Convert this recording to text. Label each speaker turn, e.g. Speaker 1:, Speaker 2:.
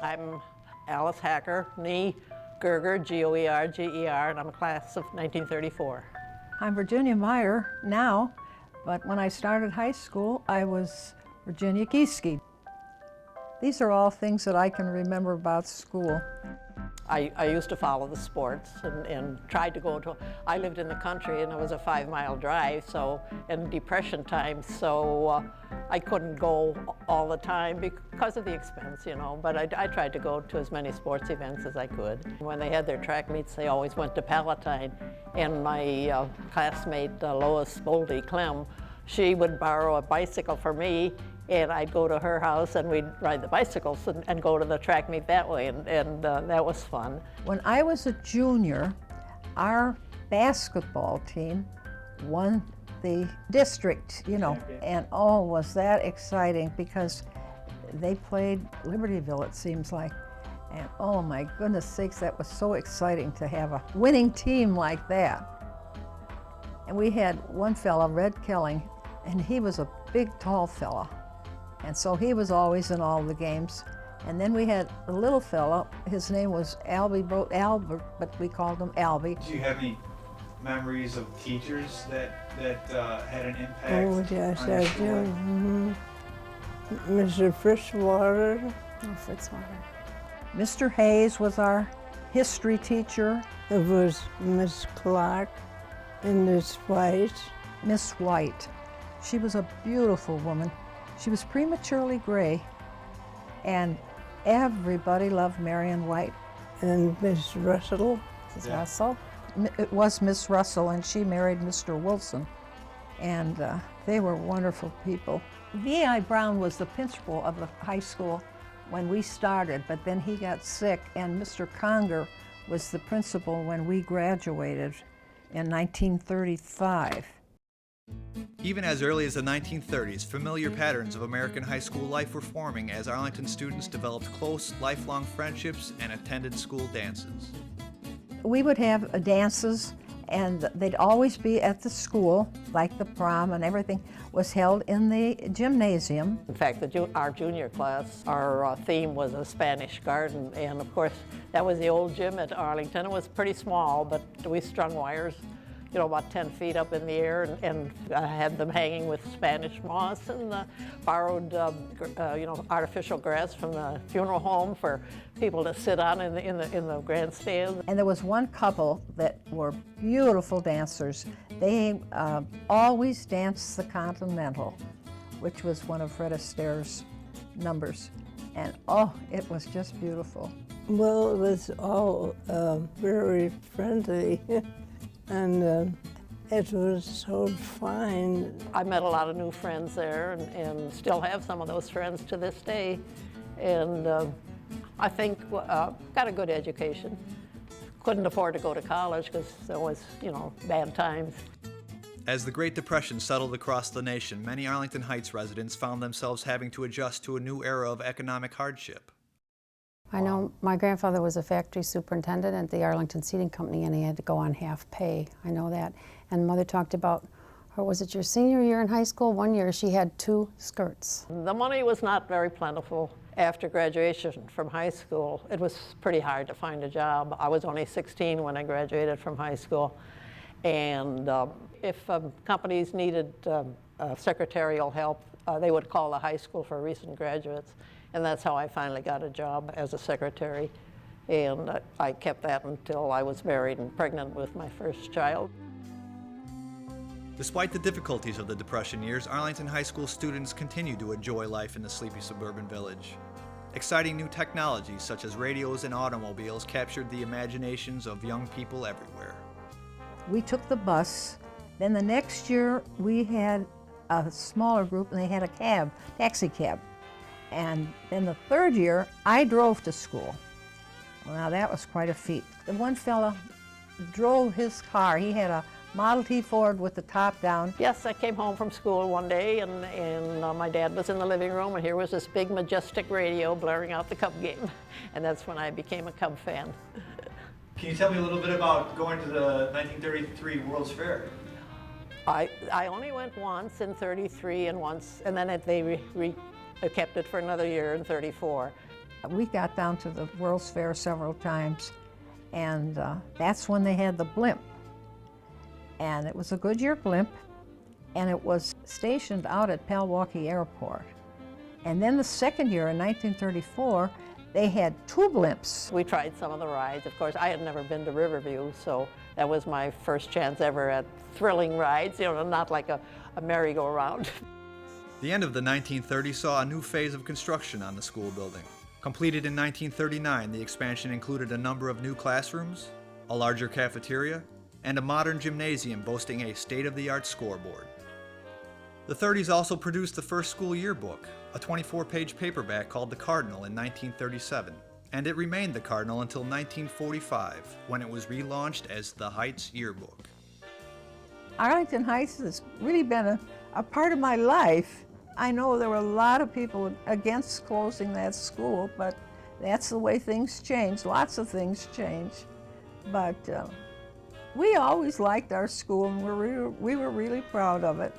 Speaker 1: I'm Alice Hacker, nee Gerger, G-O-E-R-G-E-R, and I'm a class of 1934.
Speaker 2: I'm Virginia Meyer now, but when I started high school, I was Virginia Gieske. These are all things that I can remember about school.
Speaker 1: I used to follow the sports and tried to go to, I lived in the country and it was a 5-mile drive, so in Depression times, so I couldn't go all the time because of the expense, you know, but I tried to go to as many sports events as I could. When they had their track meets, they always went to Palatine, and my classmate Lois Boldy Clem, she would borrow a bicycle for me, and I'd go to her house and we'd ride the bicycles and go to the track meet that way, and that was fun.
Speaker 2: When I was a junior, our basketball team won the district, you know, and oh, was that exciting, because they played Libertyville, it seems like, and oh my goodness sakes, that was so exciting to have a winning team like that. And we had one fella, Red Kelling, and he was a big, tall fella. And so he was always in all the games. And then we had a little fella, his name was Albert, but we called him Albie.
Speaker 3: Do you have any memories of teachers that had an impact?
Speaker 4: Oh yes,
Speaker 3: on
Speaker 4: I
Speaker 3: your
Speaker 4: do.
Speaker 3: school life?
Speaker 4: Mr. Fritzwater.
Speaker 5: Oh, Fritzwater.
Speaker 2: Mr. Hayes was our history teacher.
Speaker 4: It was Miss Clark and Miss White.
Speaker 2: Miss White, she was a beautiful woman. She was prematurely gray, and everybody loved Marion White.
Speaker 4: And Miss Russell.
Speaker 5: Mrs. Russell.
Speaker 2: It was Miss Russell, and she married Mr. Wilson, and they were wonderful people. V.I. Brown was the principal of the high school when we started, but then he got sick, and Mr. Conger was the principal when we graduated in 1935.
Speaker 6: Even as early as the 1930s, familiar patterns of American high school life were forming as Arlington students developed close, lifelong friendships and attended school dances.
Speaker 2: We would have dances, and they'd always be at the school, like the prom and everything was held in the gymnasium.
Speaker 1: In fact, our junior class, our theme was a Spanish garden, and of course, that was the old gym at Arlington. It was pretty small, but we strung wires, you know, about 10 feet up in the air, and I had them hanging with Spanish moss, and borrowed, you know, artificial grass from the funeral home for people to sit on in the grandstand.
Speaker 2: And there was one couple that were beautiful dancers. They always danced the Continental, which was one of Fred Astaire's numbers, and oh, it was just beautiful.
Speaker 4: Well, it was all very friendly. And it was so fine.
Speaker 1: I met a lot of new friends there, and still have some of those friends to this day. And I think got a good education. Couldn't afford to go to college because there was, you know, bad times.
Speaker 6: As the Great Depression settled across the nation, many Arlington Heights residents found themselves having to adjust to a new era of economic hardship.
Speaker 5: I know my grandfather was a factory superintendent at the Arlington Seating Company, and he had to go on half pay. I know that. And Mother talked about, or was it your senior year in high school? One year she had 2 skirts.
Speaker 1: The money was not very plentiful. After graduation from high school, it was pretty hard to find a job. I was only 16 when I graduated from high school. And if companies needed secretarial help, they would call the high school for recent graduates. And that's how I finally got a job as a secretary. And I kept that until I was married and pregnant with my first child.
Speaker 6: Despite the difficulties of the Depression years, Arlington High School students continue to enjoy life in the sleepy suburban village. Exciting new technologies such as radios and automobiles captured the imaginations of young people everywhere.
Speaker 2: We took the bus. Then the next year we had a smaller group, and they had a cab, taxi cab. And then the third year, I drove to school. Well, now that was quite a feat. The one fella drove his car. He had a Model T Ford with the top down.
Speaker 1: Yes, I came home from school one day, and my dad was in the living room, and here was this big, majestic radio blaring out the Cub game. And that's when I became a Cub fan.
Speaker 3: Can you tell me a little bit about going to the 1933 World's Fair?
Speaker 1: I only went once in '33 and then they kept it for another year in '34.
Speaker 2: We got down to the World's Fair several times, and that's when they had the blimp. And it was a Goodyear blimp, and it was stationed out at Palwaukee Airport. And then the second year, in 1934, they had 2 blimps.
Speaker 1: We tried some of the rides. Of course, I had never been to Riverview, so that was my first chance ever at thrilling rides, you know, not like a merry-go-round.
Speaker 6: The end of the 1930s saw a new phase of construction on the school building. Completed in 1939, the expansion included a number of new classrooms, a larger cafeteria, and a modern gymnasium boasting a state-of-the-art scoreboard. The 30s also produced the first school yearbook, a 24-page paperback called The Cardinal in 1937, and it remained The Cardinal until 1945, when it was relaunched as The Heights Yearbook.
Speaker 2: Arlington Heights has really been a part of my life. I know there were a lot of people against closing that school, but that's the way things change. Lots of things change. But we always liked our school, and we were really proud of it.